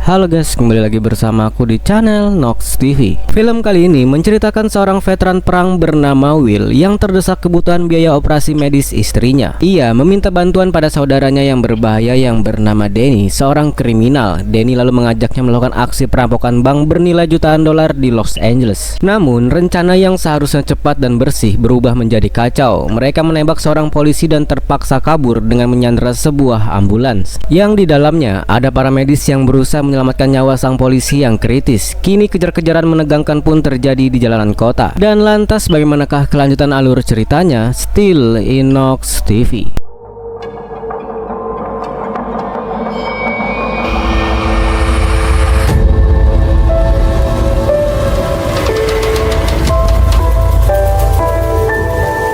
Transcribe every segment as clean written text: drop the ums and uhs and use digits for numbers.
Halo guys, kembali lagi bersama aku di channel Nox TV. Film kali ini menceritakan seorang veteran perang bernama Will yang terdesak kebutuhan biaya operasi medis istrinya. Ia meminta bantuan pada saudaranya yang berbahaya yang bernama Danny, seorang kriminal. Danny lalu mengajaknya melakukan aksi perampokan bank bernilai jutaan dolar di Los Angeles. Namun, rencana yang seharusnya cepat dan bersih berubah menjadi kacau. Mereka menembak seorang polisi dan terpaksa kabur dengan menyandera sebuah ambulans yang di dalamnya ada para medis yang berusaha menyelamatkan nyawa sang polisi yang kritis. Kini kejar-kejaran menegangkan pun terjadi di jalanan kota. Dan lantas bagaimanakah kelanjutan alur ceritanya? Still in Nox TV.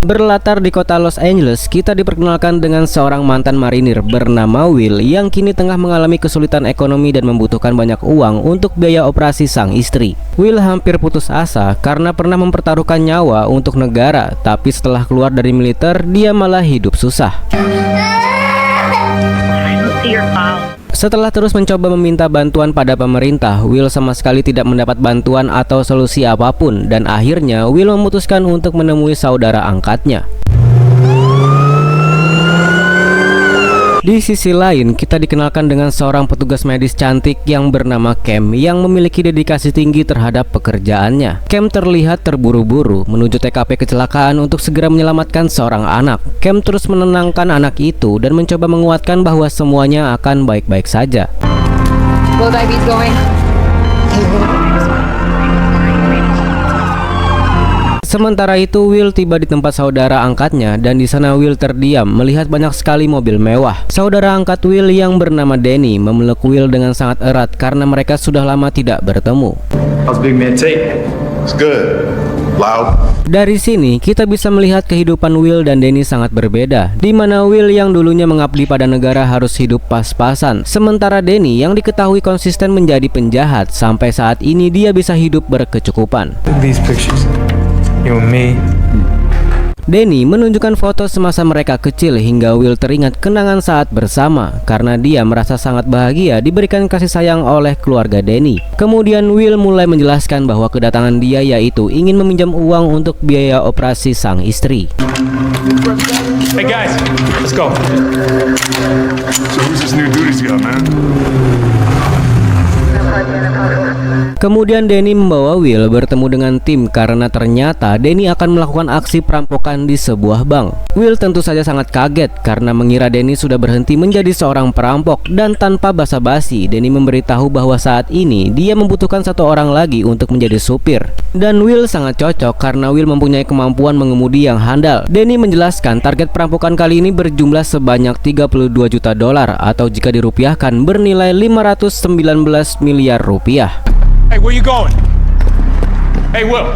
Berlatar di kota Los Angeles, kita diperkenalkan dengan seorang mantan marinir bernama Will yang kini tengah mengalami kesulitan ekonomi dan membutuhkan banyak uang untuk biaya operasi sang istri. Will hampir putus asa karena pernah mempertaruhkan nyawa untuk negara, tapi setelah keluar dari militer, dia malah hidup susah. Setelah terus mencoba meminta bantuan pada pemerintah, Will sama sekali tidak mendapat bantuan atau solusi apapun, dan akhirnya Will memutuskan untuk menemui saudara angkatnya. Di sisi lain, kita dikenalkan dengan seorang petugas medis cantik yang bernama Cam yang memiliki dedikasi tinggi terhadap pekerjaannya. Cam terlihat terburu-buru menuju TKP kecelakaan untuk segera menyelamatkan seorang anak. Cam terus menenangkan anak itu dan mencoba menguatkan bahwa semuanya akan baik-baik saja. Sementara itu, Will tiba di tempat saudara angkatnya dan di sana Will terdiam melihat banyak sekali mobil mewah. Saudara angkat Will yang bernama Danny memeluk Will dengan sangat erat karena mereka sudah lama tidak bertemu. Dari sini kita bisa melihat kehidupan Will dan Danny sangat berbeda, di mana Will yang dulunya mengabdi pada negara harus hidup pas-pasan, sementara Danny yang diketahui konsisten menjadi penjahat sampai saat ini dia bisa hidup berkecukupan. Danny menunjukkan foto semasa mereka kecil hingga Will teringat kenangan saat bersama karena dia merasa sangat bahagia diberikan kasih sayang oleh keluarga Danny. Kemudian Will mulai menjelaskan bahwa kedatangan dia yaitu ingin meminjam uang untuk biaya operasi sang istri. Hey guys, let's go. So who's this new dude he's got, man? Kemudian Danny membawa Will bertemu dengan tim karena ternyata Danny akan melakukan aksi perampokan di sebuah bank. Will tentu saja sangat kaget karena mengira Danny sudah berhenti menjadi seorang perampok, dan tanpa basa-basi Danny memberitahu bahwa saat ini dia membutuhkan satu orang lagi untuk menjadi supir. Dan Will sangat cocok karena Will mempunyai kemampuan mengemudi yang handal. Danny menjelaskan target perampokan kali ini berjumlah sebanyak 32 juta dolar atau jika dirupiahkan bernilai 519 miliar rupiah. Hey, where you going? Hey, Will.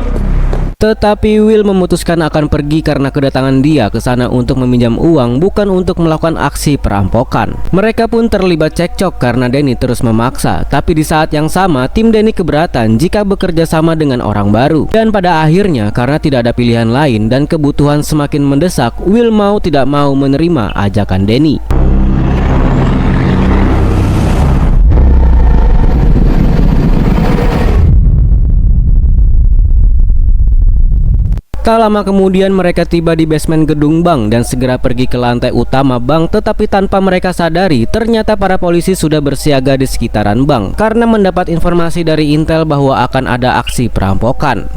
Tetapi Will memutuskan akan pergi karena kedatangan dia ke sana untuk meminjam uang, bukan untuk melakukan aksi perampokan. Mereka pun terlibat cekcok karena Danny terus memaksa. Tapi di saat yang sama, tim Danny keberatan jika bekerja sama dengan orang baru. Dan pada akhirnya, karena tidak ada pilihan lain dan kebutuhan semakin mendesak, Will mau tidak mau menerima ajakan Danny. Tak lama kemudian mereka tiba di basement gedung bank dan segera pergi ke lantai utama bank, tetapi tanpa mereka sadari ternyata para polisi sudah bersiaga di sekitaran bank karena mendapat informasi dari intel bahwa akan ada aksi perampokan.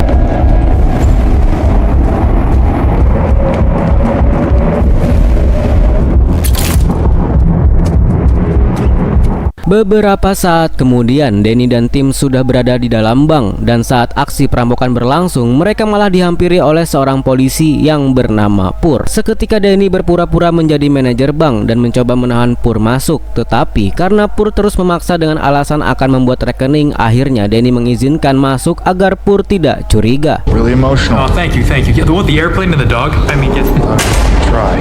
Beberapa saat kemudian, Danny dan tim sudah berada di dalam bank, dan saat aksi perampokan berlangsung, mereka malah dihampiri oleh seorang polisi yang bernama Pur. Seketika Danny berpura-pura menjadi manajer bank dan mencoba menahan Pur masuk, tetapi karena Pur terus memaksa dengan alasan akan membuat rekening, akhirnya Danny mengizinkan masuk agar Pur tidak curiga. Really emotional. Oh, thank you. Yeah, the airplane and the dog. I mean, try.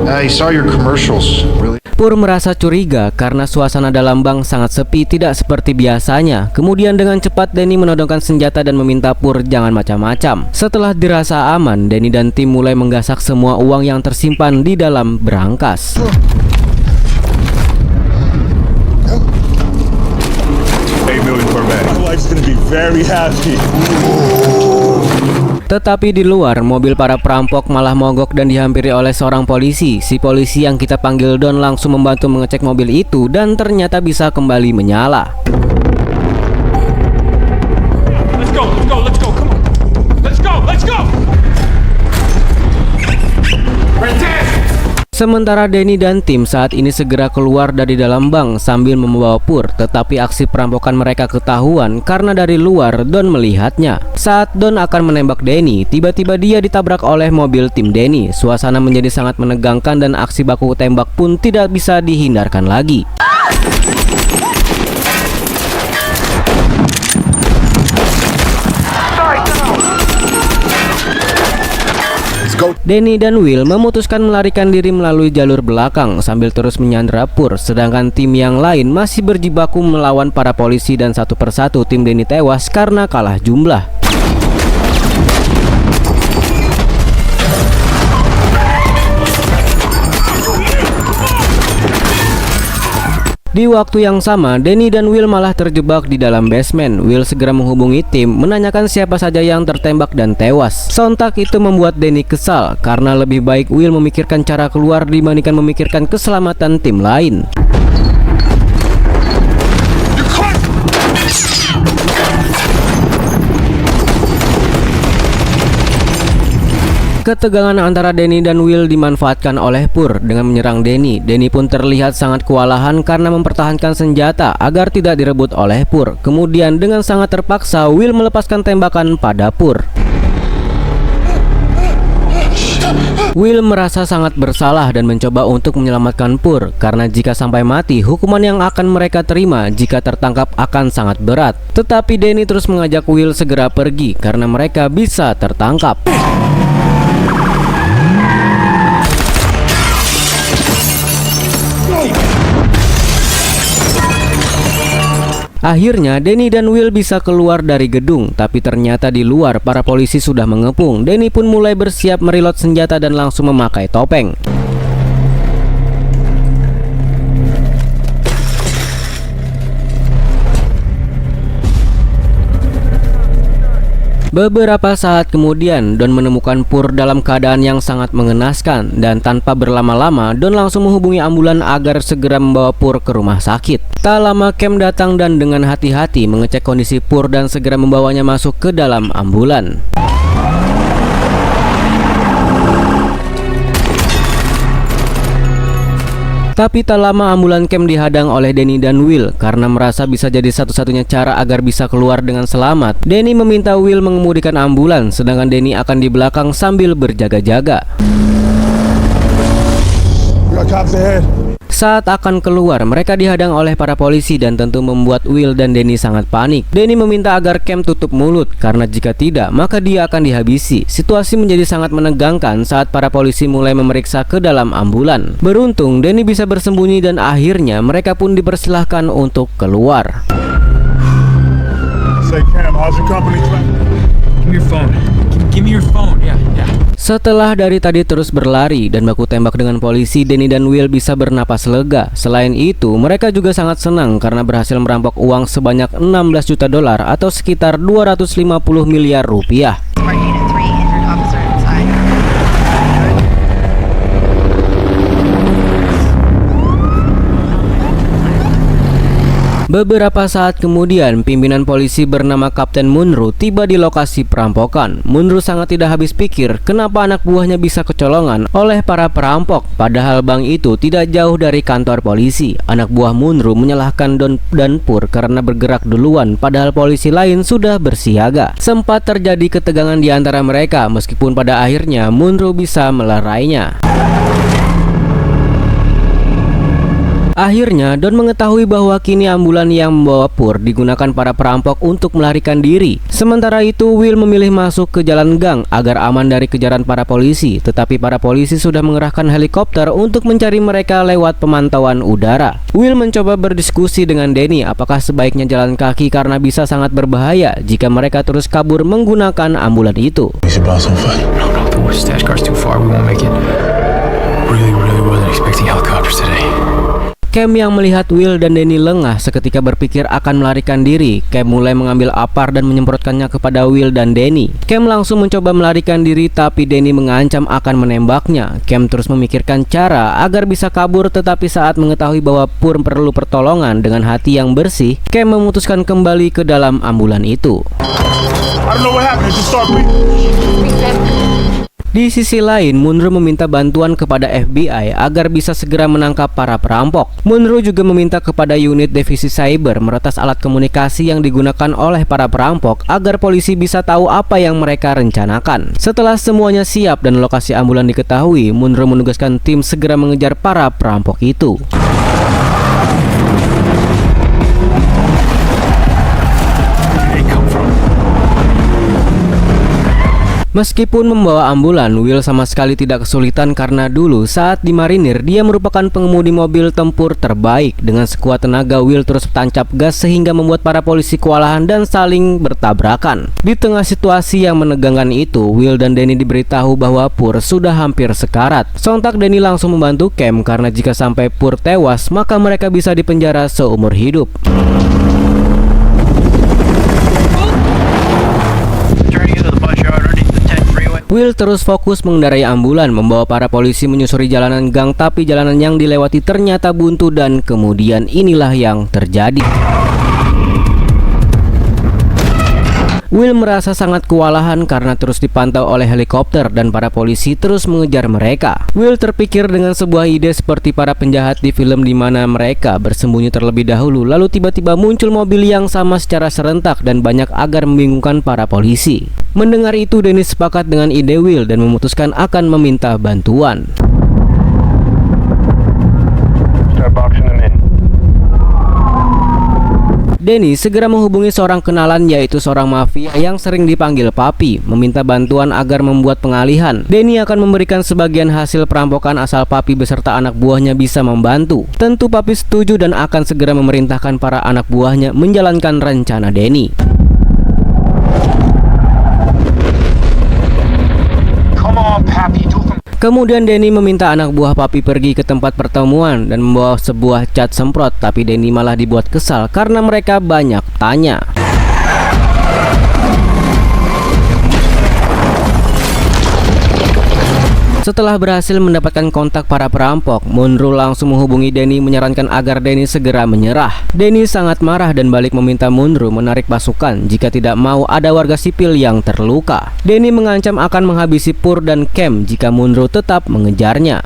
I saw your commercials. Really. Pur merasa curiga karena suasana dalam bank sangat sepi, tidak seperti biasanya. Kemudian dengan cepat Danny menodongkan senjata dan meminta Pur jangan macam-macam. Setelah dirasa aman, Danny dan tim mulai menggasak semua uang yang tersimpan di dalam berangkas. very happy. Tetapi di luar, mobil para perampok malah mogok dan dihampiri oleh seorang polisi. Si polisi yang kita panggil Don langsung membantu mengecek mobil itu dan ternyata bisa kembali menyala. Let's go, come on. Let's go. Right there. Sementara Danny dan tim saat ini segera keluar dari dalam bank sambil membawa Pur, tetapi aksi perampokan mereka ketahuan karena dari luar Don melihatnya. Saat Don akan menembak Danny, tiba-tiba dia ditabrak oleh mobil tim Danny. Suasana menjadi sangat menegangkan dan aksi baku tembak pun tidak bisa dihindarkan lagi. Danny dan Will memutuskan melarikan diri melalui jalur belakang sambil terus menyandra Pur, sedangkan tim yang lain masih berjibaku melawan para polisi dan satu persatu tim Danny tewas karena kalah jumlah. Di waktu yang sama, Danny dan Will malah terjebak di dalam basement. Will segera menghubungi tim, menanyakan siapa saja yang tertembak dan tewas. Sontak itu membuat Danny kesal, karena lebih baik Will memikirkan cara keluar dibandingkan memikirkan keselamatan tim lain. Ketegangan antara Danny dan Will dimanfaatkan oleh Pur dengan menyerang Danny. Danny pun terlihat sangat kewalahan karena mempertahankan senjata agar tidak direbut oleh Pur. Kemudian dengan sangat terpaksa Will melepaskan tembakan pada Pur. Will merasa sangat bersalah dan mencoba untuk menyelamatkan Pur, karena jika sampai mati, hukuman yang akan mereka terima jika tertangkap akan sangat berat. Tetapi Danny terus mengajak Will segera pergi karena mereka bisa tertangkap. Akhirnya Danny dan Will bisa keluar dari gedung, tapi ternyata di luar para polisi sudah mengepung. Danny pun mulai bersiap mereload senjata dan langsung memakai topeng. Beberapa saat kemudian, Don menemukan Pur dalam keadaan yang sangat mengenaskan, dan tanpa berlama-lama Don langsung menghubungi ambulan agar segera membawa Pur ke rumah sakit. Tak lama Cam datang dan dengan hati-hati mengecek kondisi Pur dan segera membawanya masuk ke dalam ambulan. Tapi tak lama ambulan Cam dihadang oleh Danny dan Will karena merasa bisa jadi satu-satunya cara agar bisa keluar dengan selamat. Danny meminta Will mengemudikan ambulan, sedangkan Danny akan di belakang sambil berjaga-jaga. Saat akan keluar, mereka dihadang oleh para polisi dan tentu membuat Will dan Danny sangat panik. Danny meminta agar Cam tutup mulut karena jika tidak, maka dia akan dihabisi. Situasi menjadi sangat menegangkan saat para polisi mulai memeriksa ke dalam ambulan. Beruntung, Danny bisa bersembunyi dan akhirnya mereka pun dipersilahkan untuk keluar. Say, Cam, how's your company? Give me your phone. Give me your phone. Yeah. Setelah dari tadi terus berlari dan baku tembak dengan polisi, Danny dan Will bisa bernapas lega. Selain itu, mereka juga sangat senang karena berhasil merampok uang sebanyak 16 juta dolar atau sekitar 250 miliar rupiah. Beberapa saat kemudian, pimpinan polisi bernama Kapten Munro tiba di lokasi perampokan. Munro sangat tidak habis pikir kenapa anak buahnya bisa kecolongan oleh para perampok, padahal bank itu tidak jauh dari kantor polisi. Anak buah Munro menyalahkan Don dan Pur karena bergerak duluan, padahal polisi lain sudah bersiaga. Sempat terjadi ketegangan di antara mereka, meskipun pada akhirnya Munro bisa melerainya. Akhirnya Don mengetahui bahwa kini ambulan yang membawa Pur digunakan para perampok untuk melarikan diri. Sementara itu Will memilih masuk ke jalan gang agar aman dari kejaran para polisi. Tetapi para polisi sudah mengerahkan helikopter untuk mencari mereka lewat pemantauan udara. Will mencoba berdiskusi dengan Danny apakah sebaiknya jalan kaki karena bisa sangat berbahaya jika mereka terus kabur menggunakan ambulan itu. No, the stash car's too far. We won't make it. Really wasn't expecting helicopters today. Cam yang melihat Will dan Danny lengah seketika berpikir akan melarikan diri. Cam mulai mengambil apar dan menyemprotkannya kepada Will dan Danny. Cam langsung mencoba melarikan diri, tapi Danny mengancam akan menembaknya. Cam terus memikirkan cara agar bisa kabur, tetapi saat mengetahui bahwa Pur perlu pertolongan, dengan hati yang bersih, Cam memutuskan kembali ke dalam ambulan itu. I don't know what happened. It just started bleeding. Di sisi lain, Munro meminta bantuan kepada FBI agar bisa segera menangkap para perampok. Munro juga meminta kepada unit divisi cyber meretas alat komunikasi yang digunakan oleh para perampok agar polisi bisa tahu apa yang mereka rencanakan. Setelah semuanya siap dan lokasi ambulan diketahui, Munro menugaskan tim segera mengejar para perampok itu. Meskipun membawa ambulan, Will sama sekali tidak kesulitan karena dulu saat di marinir dia merupakan pengemudi mobil tempur terbaik. Dengan sekuat tenaga, Will terus tancap gas sehingga membuat para polisi kewalahan dan saling bertabrakan. Di tengah situasi yang menegangkan itu, Will dan Danny diberitahu bahwa Pur sudah hampir sekarat. Sontak Danny langsung membantu Cam karena jika sampai Pur tewas, maka mereka bisa dipenjara seumur hidup. Will terus fokus mengendarai ambulan, membawa para polisi menyusuri jalanan gang, tapi jalanan yang dilewati ternyata buntu dan kemudian inilah yang terjadi. Will merasa sangat kewalahan karena terus dipantau oleh helikopter dan para polisi terus mengejar mereka. Will terpikir dengan sebuah ide seperti para penjahat di film di mana mereka bersembunyi terlebih dahulu, lalu tiba-tiba muncul mobil yang sama secara serentak dan banyak agar membingungkan para polisi. Mendengar itu, Danny sepakat dengan ide Will dan memutuskan akan meminta bantuan. Danny segera menghubungi seorang kenalan, yaitu seorang mafia yang sering dipanggil Papi, meminta bantuan agar membuat pengalihan. Danny akan memberikan sebagian hasil perampokan asal Papi beserta anak buahnya bisa membantu. Tentu Papi setuju dan akan segera memerintahkan para anak buahnya menjalankan rencana Danny. Kemudian Danny meminta anak buah Papi pergi ke tempat pertemuan dan membawa sebuah cat semprot, tapi Danny malah dibuat kesal karena mereka banyak tanya. Setelah berhasil mendapatkan kontak para perampok, Munro langsung menghubungi Danny menyarankan agar Danny segera menyerah. Danny sangat marah dan balik meminta Munro menarik pasukan jika tidak mau ada warga sipil yang terluka. Danny mengancam akan menghabisi Pur dan Cam jika Munro tetap mengejarnya.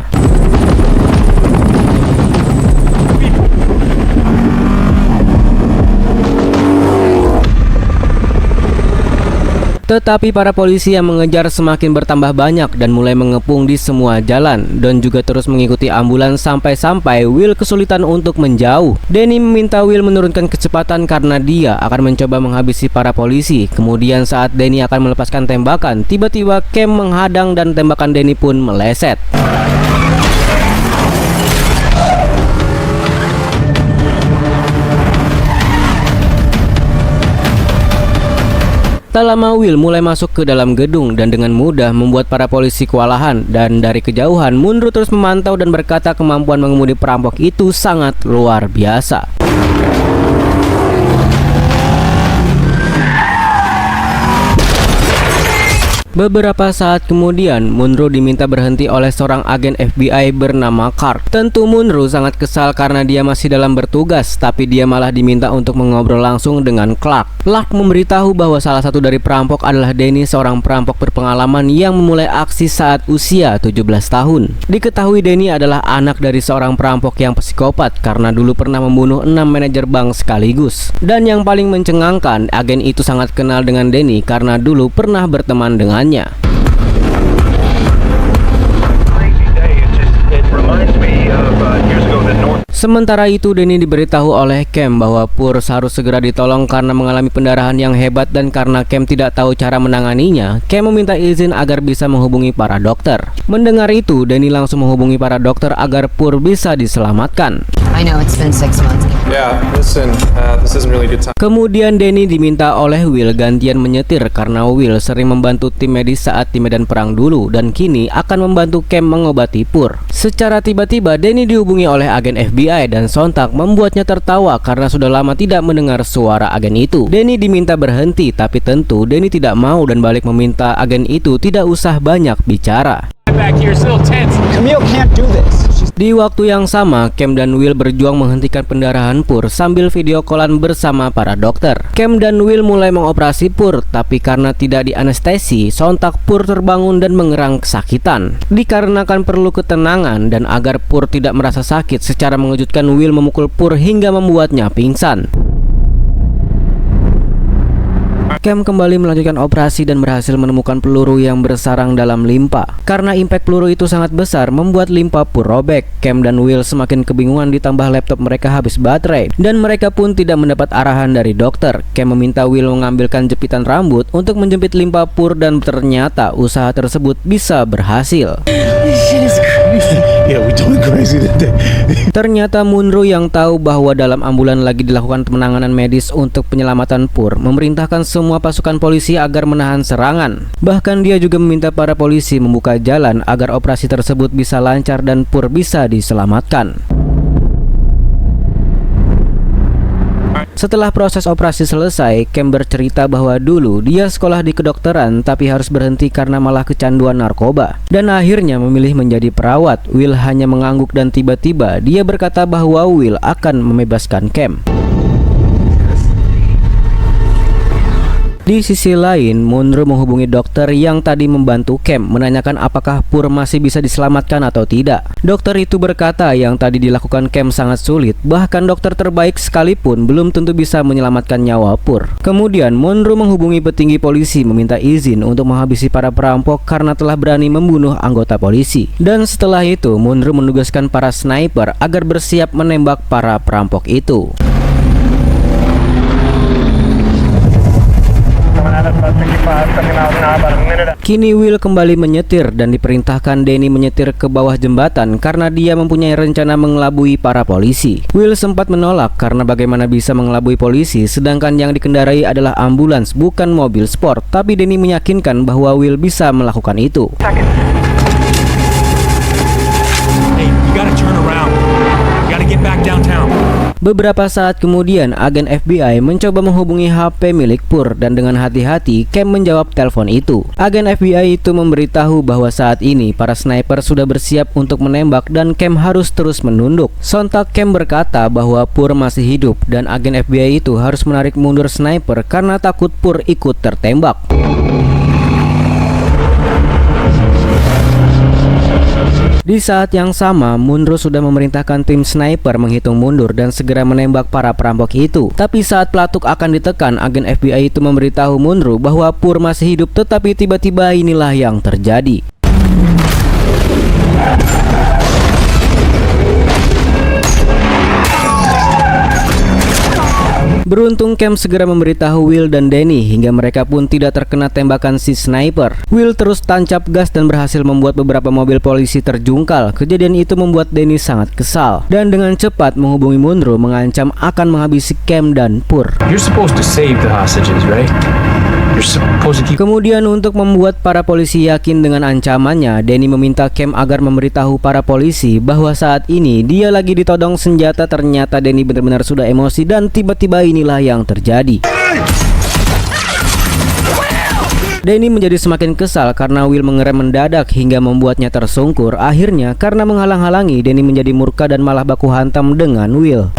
Tetapi para polisi yang mengejar semakin bertambah banyak dan mulai mengepung di semua jalan dan juga terus mengikuti ambulan sampai-sampai Will kesulitan untuk menjauh. Danny meminta Will menurunkan kecepatan karena dia akan mencoba menghabisi para polisi. Kemudian saat Danny akan melepaskan tembakan, tiba-tiba Cam menghadang dan tembakan Danny pun meleset. Tak lama Will mulai masuk ke dalam gedung dan dengan mudah membuat para polisi kewalahan, dan dari kejauhan Munro terus memantau dan berkata kemampuan mengemudi perampok itu sangat luar biasa. Beberapa saat kemudian, Munro diminta berhenti oleh seorang agen FBI bernama Clark. Tentu Munro sangat kesal karena dia masih dalam bertugas, tapi dia malah diminta untuk mengobrol langsung dengan Clark. Clark memberitahu bahwa salah satu dari perampok adalah Danny, seorang perampok berpengalaman yang memulai aksi saat usia 17 tahun. Diketahui Danny adalah anak dari seorang perampok yang psikopat karena dulu pernah membunuh 6 manajer bank sekaligus. Dan yang paling mencengangkan, agen itu sangat kenal dengan Danny karena dulu pernah berteman dengan Sementara itu, Danny diberitahu oleh Cam bahwa Pur harus segera ditolong karena mengalami pendarahan yang hebat, dan karena Cam tidak tahu cara menanganinya, Cam meminta izin agar bisa menghubungi para dokter. Mendengar itu, Danny langsung menghubungi para dokter agar Pur bisa diselamatkan. I know it's been 6 months. Yeah, listen, this isn't really good time. Kemudian Danny diminta oleh Will gantian menyetir karena Will sering membantu tim medis saat di medan perang dulu dan kini akan membantu Cam mengobati Pur. Secara tiba-tiba Danny dihubungi oleh agen FBI FBI dan sontak membuatnya tertawa karena sudah lama tidak mendengar suara agen itu. Danny diminta berhenti, tapi tentu Danny tidak mau dan balik meminta agen itu tidak usah banyak bicara. Back here, it's a little tense. Camille can't do this. Di waktu yang sama, Cam dan Will berjuang menghentikan pendarahan Pur sambil video callan bersama para dokter. Cam dan Will mulai mengoperasi Pur, tapi karena tidak dianestesi, sontak Pur terbangun dan mengerang kesakitan. Dikarenakan perlu ketenangan dan agar Pur tidak merasa sakit, secara mengejutkan Will memukul Pur hingga membuatnya pingsan. Cam kembali melanjutkan operasi dan berhasil menemukan peluru yang bersarang dalam limpa. Karena impact peluru itu sangat besar, membuat limpa Pur robek. Cam dan Will semakin kebingungan ditambah laptop mereka habis baterai, dan mereka pun tidak mendapat arahan dari dokter. Cam meminta Will mengambilkan jepitan rambut untuk menjepit limpa Pur dan ternyata usaha tersebut bisa berhasil. Yeah, we doing crazy today. Ternyata Munro yang tahu bahwa dalam ambulan lagi dilakukan penanganan medis untuk penyelamatan Pur, memerintahkan semua pasukan polisi agar menahan serangan. Bahkan dia juga meminta para polisi membuka jalan agar operasi tersebut bisa lancar dan Pur bisa diselamatkan. Setelah proses operasi selesai, Cam bercerita bahwa dulu dia sekolah di kedokteran tapi harus berhenti karena malah kecanduan narkoba dan akhirnya memilih menjadi perawat. Will hanya mengangguk dan tiba-tiba dia berkata bahwa Will akan membebaskan Cam. Di sisi lain, Munro menghubungi dokter yang tadi membantu Cam menanyakan apakah Pur masih bisa diselamatkan atau tidak. Dokter itu berkata yang tadi dilakukan Cam sangat sulit, bahkan dokter terbaik sekalipun belum tentu bisa menyelamatkan nyawa Pur. Kemudian Munro menghubungi petinggi polisi meminta izin untuk menghabisi para perampok karena telah berani membunuh anggota polisi. Dan setelah itu Munro menugaskan para sniper agar bersiap menembak para perampok itu. Kini Will kembali menyetir dan diperintahkan Danny menyetir ke bawah jembatan karena dia mempunyai rencana mengelabui para polisi. Will sempat menolak karena bagaimana bisa mengelabui polisi sedangkan yang dikendarai adalah ambulans bukan mobil sport, tapi Danny meyakinkan bahwa Will bisa melakukan itu. Hey, you gotta turn around. You gotta get back downtown. Beberapa saat kemudian, agen FBI mencoba menghubungi HP milik Pur dan dengan hati-hati Cam menjawab telepon itu. Agen FBI itu memberitahu bahwa saat ini para sniper sudah bersiap untuk menembak dan Cam harus terus menunduk. Sontak Cam berkata bahwa Pur masih hidup dan agen FBI itu harus menarik mundur sniper karena takut Pur ikut tertembak. Di saat yang sama, Munro sudah memerintahkan tim sniper menghitung mundur dan segera menembak para perampok itu. Tapi saat pelatuk akan ditekan, agen FBI itu memberitahu Munro bahwa Pur masih hidup, tetapi tiba-tiba inilah yang terjadi. Beruntung Cam segera memberitahu Will dan Danny hingga mereka pun tidak terkena tembakan si sniper. Will terus tancap gas dan berhasil membuat beberapa mobil polisi terjungkal. Kejadian itu membuat Danny sangat kesal dan dengan cepat menghubungi Munro mengancam akan menghabisi Cam dan Pur. You're supposed to save the hostages, right? You're supposed to keep. Kemudian untuk membuat para polisi yakin dengan ancamannya, Danny meminta Cam agar memberitahu para polisi bahwa saat ini dia lagi ditodong senjata. Ternyata Danny benar-benar sudah emosi dan tiba-tiba inilah yang terjadi. Danny menjadi semakin kesal karena Will mengerem mendadak hingga membuatnya tersungkur. Akhirnya karena menghalang-halangi, Danny menjadi murka dan malah baku hantam dengan Will.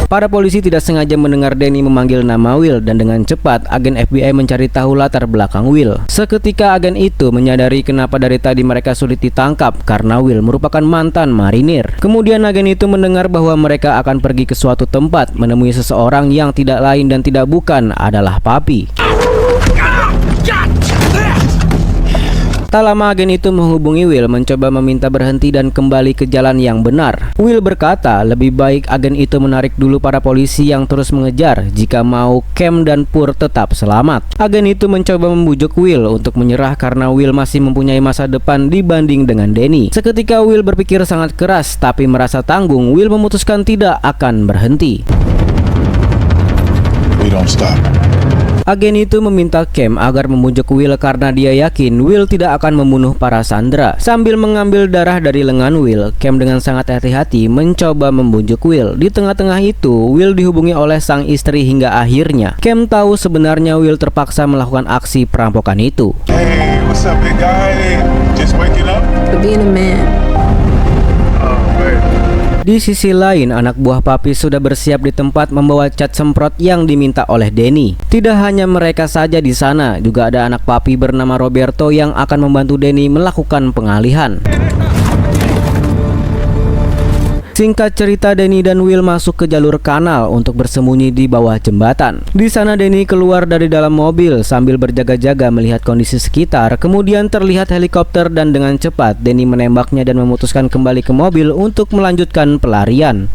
Para polisi tidak sengaja mendengar Danny memanggil nama Will dan dengan cepat agen FBI mencari tahu latar belakang Will. Seketika agen itu menyadari kenapa dari tadi mereka sulit ditangkap karena Will merupakan mantan marinir. Kemudian agen itu mendengar bahwa mereka akan pergi ke suatu tempat menemui seseorang yang tidak lain dan tidak bukan adalah Papi. Tak lama agen itu menghubungi Will mencoba meminta berhenti dan kembali ke jalan yang benar. Will berkata lebih baik agen itu menarik dulu para polisi yang terus mengejar jika mau Cam dan Pur tetap selamat. Agen itu mencoba membujuk Will untuk menyerah karena Will masih mempunyai masa depan dibanding dengan Danny. Seketika Will berpikir sangat keras tapi merasa tanggung, Will memutuskan tidak akan berhenti. We don't stop. Agen itu meminta Cam agar membujuk Will karena dia yakin Will tidak akan membunuh para sandera. Sambil mengambil darah dari lengan Will, Cam dengan sangat hati-hati mencoba membujuk Will. Di tengah-tengah itu, Will dihubungi oleh sang istri hingga akhirnya Cam tahu sebenarnya Will terpaksa melakukan aksi perampokan itu. Hey, what's up, big guy? Just waking up? Being a man. Oh, man. Di sisi lain, anak buah Papi sudah bersiap di tempat membawa cat semprot yang diminta oleh Denny. Tidak hanya mereka saja di sana, juga ada anak Papi bernama Roberto yang akan membantu Denny melakukan pengalihan. Singkat cerita, Denny dan Will masuk ke jalur kanal untuk bersembunyi di bawah jembatan. Di sana Denny keluar dari dalam mobil sambil berjaga-jaga melihat kondisi sekitar. Kemudian terlihat helikopter dan dengan cepat Denny menembaknya dan memutuskan kembali ke mobil untuk melanjutkan pelarian.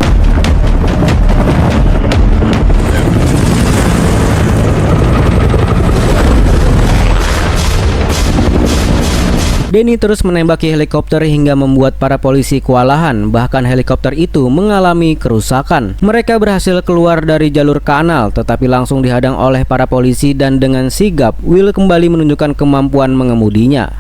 Denny terus menembaki helikopter hingga membuat para polisi kewalahan, bahkan helikopter itu mengalami kerusakan. Mereka berhasil keluar dari jalur kanal tetapi langsung dihadang oleh para polisi dan dengan sigap Will kembali menunjukkan kemampuan mengemudinya.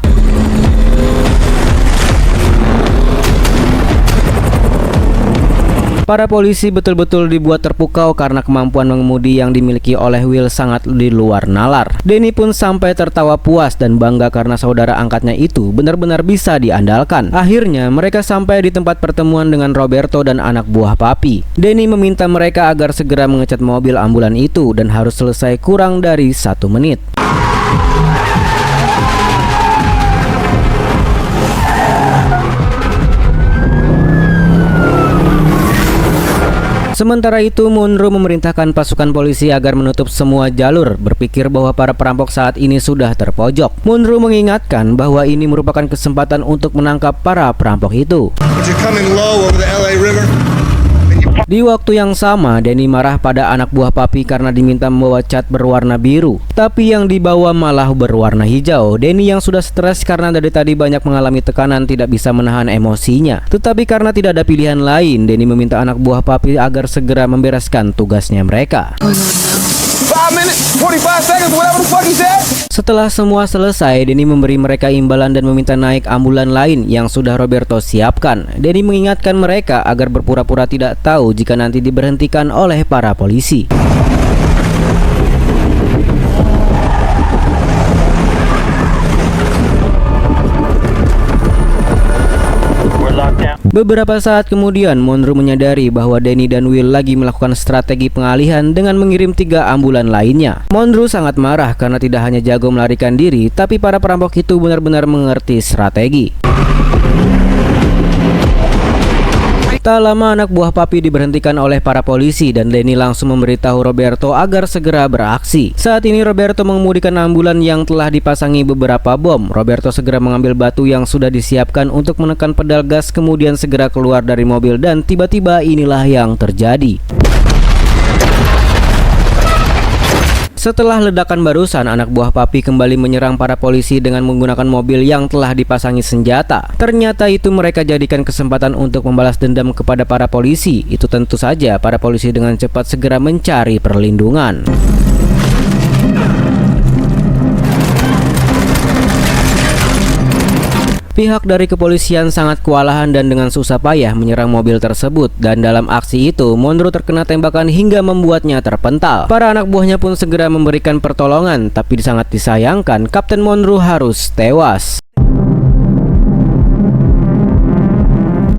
Para polisi betul-betul dibuat terpukau karena kemampuan mengemudi yang dimiliki oleh Will sangat di luar nalar. Denny pun sampai tertawa puas dan bangga karena saudara angkatnya itu benar-benar bisa diandalkan. Akhirnya mereka sampai di tempat pertemuan dengan Roberto dan anak buah Papi. Denny meminta mereka agar segera mengecat mobil ambulan itu dan harus selesai kurang dari 1 menit. Sementara itu, Monroe memerintahkan pasukan polisi agar menutup semua jalur, berpikir bahwa para perampok saat ini sudah terpojok. Monroe mengingatkan bahwa ini merupakan kesempatan untuk menangkap para perampok itu. Di waktu yang sama, Denny marah pada anak buah Papi karena diminta membawa cat berwarna biru, tapi yang dibawa malah berwarna hijau. Denny yang sudah stres karena dari tadi banyak mengalami tekanan tidak bisa menahan emosinya. Tetapi karena tidak ada pilihan lain, Denny meminta anak buah Papi agar segera membereskan tugasnya mereka. 5 minutes, 45 seconds, whatever the fuck he said. Setelah semua selesai, Denny memberi mereka imbalan dan meminta naik ambulan lain yang sudah Roberto siapkan. Denny mengingatkan mereka agar berpura-pura tidak tahu jika nanti diberhentikan oleh para polisi. Beberapa saat kemudian, Monroe menyadari bahwa Denny dan Will lagi melakukan strategi pengalihan dengan mengirim 3 ambulan lainnya. Monroe sangat marah karena tidak hanya jago melarikan diri, tapi para perampok itu benar-benar mengerti strategi. Tak lama anak buah Papi diberhentikan oleh para polisi dan Denny langsung memberitahu Roberto agar segera beraksi. Saat ini Roberto mengemudikan ambulan yang telah dipasangi beberapa bom. Roberto segera mengambil batu yang sudah disiapkan untuk menekan pedal gas, kemudian segera keluar dari mobil dan tiba-tiba inilah yang terjadi. Setelah ledakan barusan, anak buah Papi kembali menyerang para polisi dengan menggunakan mobil yang telah dipasangi senjata. Ternyata itu mereka jadikan kesempatan untuk membalas dendam kepada para polisi. Itu tentu saja para polisi dengan cepat segera mencari perlindungan. Pihak dari kepolisian sangat kewalahan dan dengan susah payah menyerang mobil tersebut, dan dalam aksi itu Monroe terkena tembakan hingga membuatnya terpental. Para anak buahnya pun segera memberikan pertolongan, tapi sangat disayangkan Kapten Monroe harus tewas.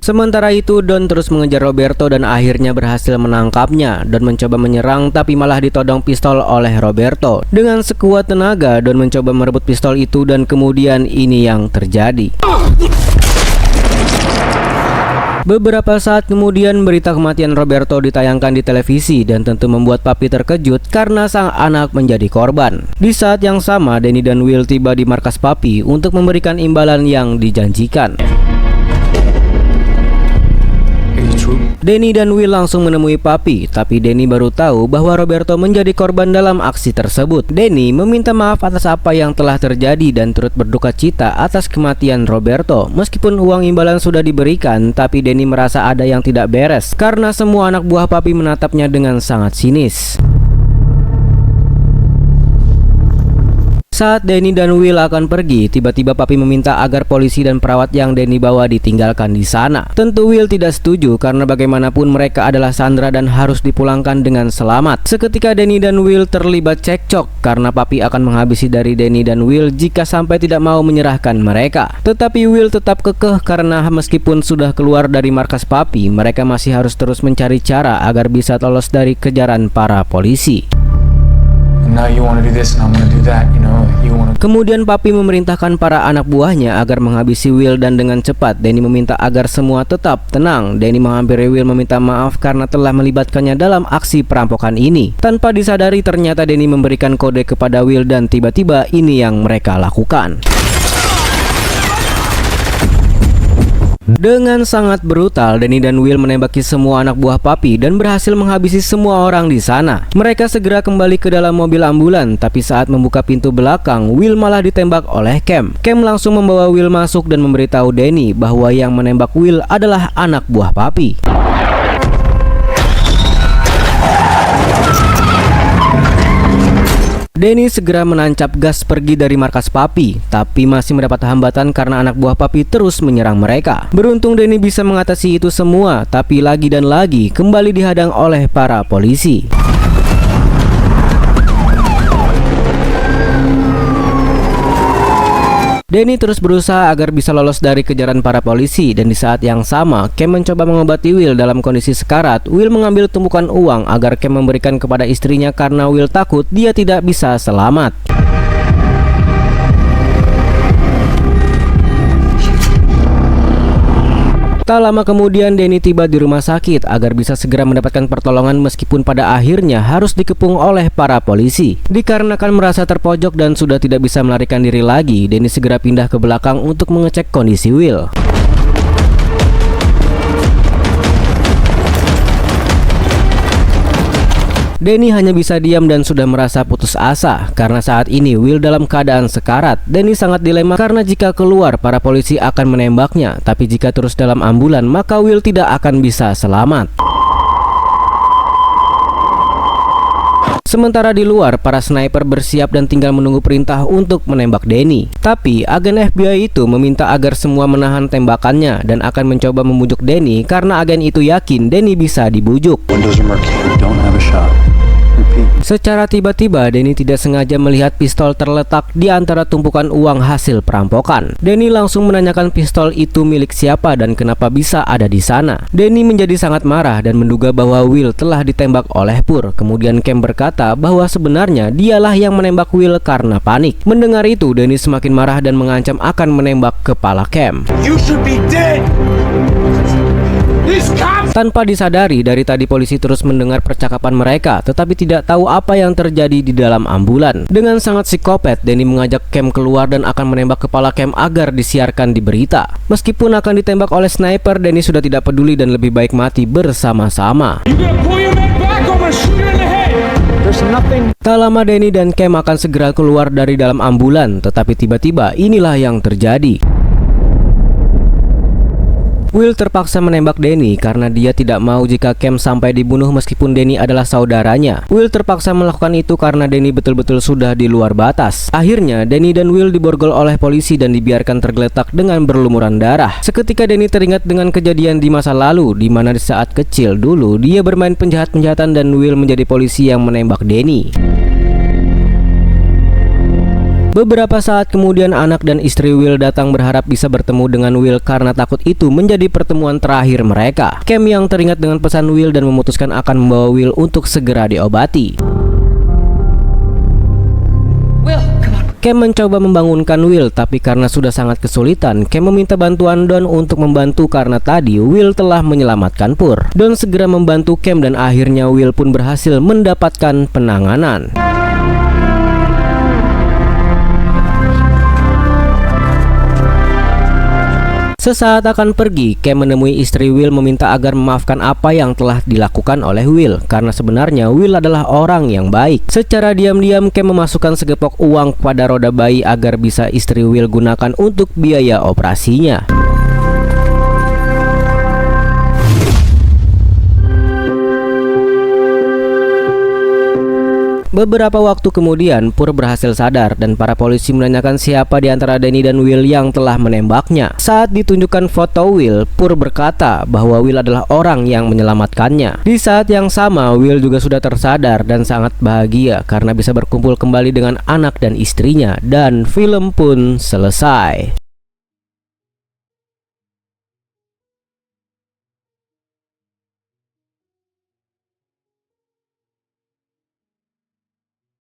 Sementara itu, Don terus mengejar Roberto dan akhirnya berhasil menangkapnya. Don mencoba menyerang tapi malah ditodong pistol oleh Roberto. Dengan sekuat tenaga, Don mencoba merebut pistol itu dan kemudian ini yang terjadi. Beberapa saat kemudian berita kematian Roberto ditayangkan di televisi dan tentu membuat Papi terkejut karena sang anak menjadi korban. Di saat yang sama, Denny dan Will tiba di markas Papi untuk memberikan imbalan yang dijanjikan. Denny dan Will langsung menemui Papi, tapi Denny baru tahu bahwa Roberto menjadi korban dalam aksi tersebut. Denny meminta maaf atas apa yang telah terjadi dan turut berduka cita atas kematian Roberto. Meskipun uang imbalan sudah diberikan, tapi Denny merasa ada yang tidak beres karena semua anak buah Papi menatapnya dengan sangat sinis. Saat Danny dan Will akan pergi, tiba-tiba papi meminta agar polisi dan perawat yang Danny bawa ditinggalkan di sana. Tentu Will tidak setuju karena bagaimanapun mereka adalah sandera dan harus dipulangkan dengan selamat. Seketika Danny dan Will terlibat cekcok karena papi akan menghabisi dari Danny dan Will jika sampai tidak mau menyerahkan mereka. Tetapi Will tetap kekeh karena meskipun sudah keluar dari markas papi, mereka masih harus terus mencari cara agar bisa lolos dari kejaran para polisi. Now you want to do this and I'm going to do that, you know, you want to... Kemudian papi memerintahkan para anak buahnya agar menghabisi Will dan dengan cepat Danny meminta agar semua tetap tenang. Danny menghampiri Will meminta maaf karena telah melibatkannya dalam aksi perampokan ini. Tanpa disadari ternyata Danny memberikan kode kepada Will dan tiba-tiba ini yang mereka lakukan. Dengan sangat brutal, Danny dan Will menembaki semua anak buah papi dan berhasil menghabisi semua orang di sana. Mereka segera kembali ke dalam mobil ambulan, tapi saat membuka pintu belakang, Will malah ditembak oleh Cam. Cam langsung membawa Will masuk dan memberitahu Danny bahwa yang menembak Will adalah anak buah papi. Danny segera menancap gas pergi dari markas papi, tapi masih mendapat hambatan karena anak buah papi terus menyerang mereka. Beruntung Danny bisa mengatasi itu semua, tapi lagi dan lagi kembali dihadang oleh para polisi. Danny terus berusaha agar bisa lolos dari kejaran para polisi dan di saat yang sama Cam mencoba mengobati Will dalam kondisi sekarat. Will mengambil tumpukan uang agar Cam memberikan kepada istrinya karena Will takut dia tidak bisa selamat. Tak lama kemudian Danny tiba di rumah sakit agar bisa segera mendapatkan pertolongan meskipun pada akhirnya harus dikepung oleh para polisi. Dikarenakan merasa terpojok dan sudah tidak bisa melarikan diri lagi, Danny segera pindah ke belakang untuk mengecek kondisi Will. Danny hanya bisa diam dan sudah merasa putus asa karena saat ini Will dalam keadaan sekarat. Danny sangat dilema karena jika keluar para polisi akan menembaknya, tapi jika terus dalam ambulan maka Will tidak akan bisa selamat. Sementara di luar, para sniper bersiap dan tinggal menunggu perintah untuk menembak Danny. Tapi agen FBI itu meminta agar semua menahan tembakannya dan akan mencoba membujuk Danny karena agen itu yakin Danny bisa dibujuk. Secara tiba-tiba, Danny tidak sengaja melihat pistol terletak di antara tumpukan uang hasil perampokan. Danny langsung menanyakan pistol itu milik siapa dan kenapa bisa ada di sana. Danny menjadi sangat marah dan menduga bahwa Will telah ditembak oleh Pur. Kemudian Cam berkata bahwa sebenarnya dialah yang menembak Will karena panik. Mendengar itu, Danny semakin marah dan mengancam akan menembak kepala Cam. You should be dead. Tanpa disadari, dari tadi polisi terus mendengar percakapan mereka, tetapi tidak tahu apa yang terjadi di dalam ambulan. Dengan sangat psikopat, Danny mengajak Cam keluar dan akan menembak kepala Cam agar disiarkan di berita. Meskipun akan ditembak oleh sniper, Danny sudah tidak peduli dan lebih baik mati bersama-sama. Tak lama Danny dan Cam akan segera keluar dari dalam ambulan, tetapi tiba-tiba inilah yang terjadi. Will terpaksa menembak Danny karena dia tidak mau jika Cam sampai dibunuh meskipun Danny adalah saudaranya. Will terpaksa melakukan itu karena Danny betul-betul sudah di luar batas. Akhirnya Danny dan Will diborgol oleh polisi dan dibiarkan tergeletak dengan berlumuran darah. Seketika Danny teringat dengan kejadian di masa lalu di mana di saat kecil dulu dia bermain penjahat-penjahatan dan Will menjadi polisi yang menembak Danny. Beberapa saat kemudian anak dan istri Will datang berharap bisa bertemu dengan Will karena takut itu menjadi pertemuan terakhir mereka. Cam yang teringat dengan pesan Will dan memutuskan akan membawa Will untuk segera diobati. Cam mencoba membangunkan Will, tapi karena sudah sangat kesulitan, Cam meminta bantuan Don untuk membantu karena tadi Will telah menyelamatkan Pur. Don segera membantu Cam dan akhirnya Will pun berhasil mendapatkan penanganan. Sesaat akan pergi, Cam menemui istri Will meminta agar memaafkan apa yang telah dilakukan oleh Will karena sebenarnya Will adalah orang yang baik. Secara diam-diam Cam memasukkan segepok uang kepada roda bayi agar bisa istri Will gunakan untuk biaya operasinya. Beberapa waktu kemudian, Pur berhasil sadar dan para polisi menanyakan siapa di antara Danny dan Will yang telah menembaknya. Saat ditunjukkan foto Will, Pur berkata bahwa Will adalah orang yang menyelamatkannya. Di saat yang sama, Will juga sudah tersadar dan sangat bahagia karena bisa berkumpul kembali dengan anak dan istrinya, dan film pun selesai.